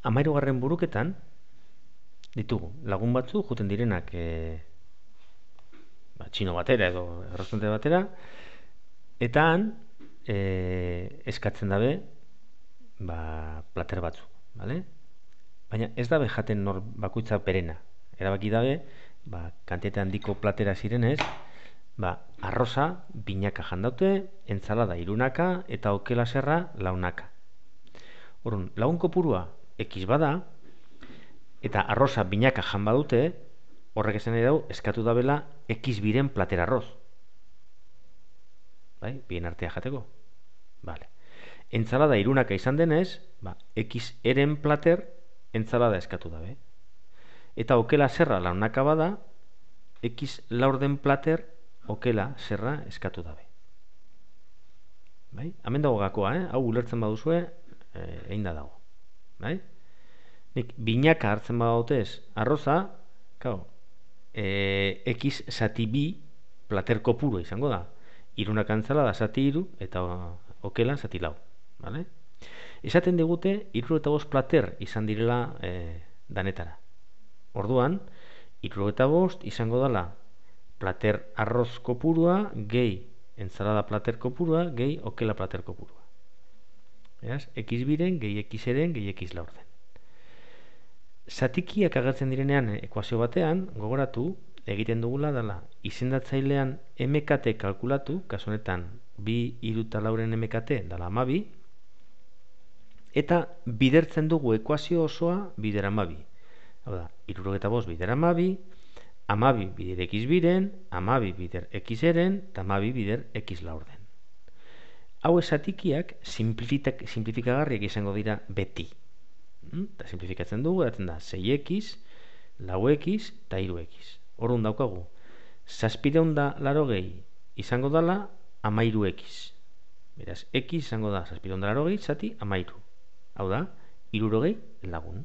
13. buruketan ditugu lagun batzu joten direnak txino batera edo errestante batera, eta han eskatzen dabe plater batzu, bale? Baina ez dabe jaten nor bakoitza perena. Erabaki dabe, kantitate handiko platera zirenez, arroza binaka jandaute, entzalada irunaka eta okela serra launaka. Orduan, lagun kopurua X bada, eta arroza binaka jan badute, horrek esan nahi dau, eskatu dabela X biren plater arroz. Bai, bien artea jateko. Vale. Entzalada irunaka izan denez, X eren plater entzalada eskatu dabe. Eta okela serra launaka bada, X laurden plater okela serra eskatu dabe. Bai? Hemen dago gakoa, hau ulertzen baduzue, egin da dago. Bai? Nik binaka hartzen badautez arroza, X zati bi plater kopuru izango da. Irunaka entzalada zati iru eta okela zati lau. Vale? Esaten digute 75 plater izan direla danetara. Orduan, 75 izango dela plater arroz kopurua gehi entzalada plater kopurua gehi okela plater kopurua. Beraz, X biren gehi X eren gehi X laurden. Zatikiak agertzen direnean ekuazio batean, gogoratu egiten dugula dela izendatzailean MKT kalkulatu, kasu honetan 2, 3 eta lauren MKT dela 12, eta bidertzen dugu ekuazio osoa bider 12. Hau da, 75 bider 12, 12 bider X biren, 12 bider X eren, eta 12 bider X laurden. Hau zatikiak simplifikagarriak izango dira beti. Eta simplifikatzen dugu, eratzen da 6x, lau x eta 3x. Orduan daukagu, 780 izango dela 13x. Beraz, x izango da 780 zati 13. Hau da, 60 lagun.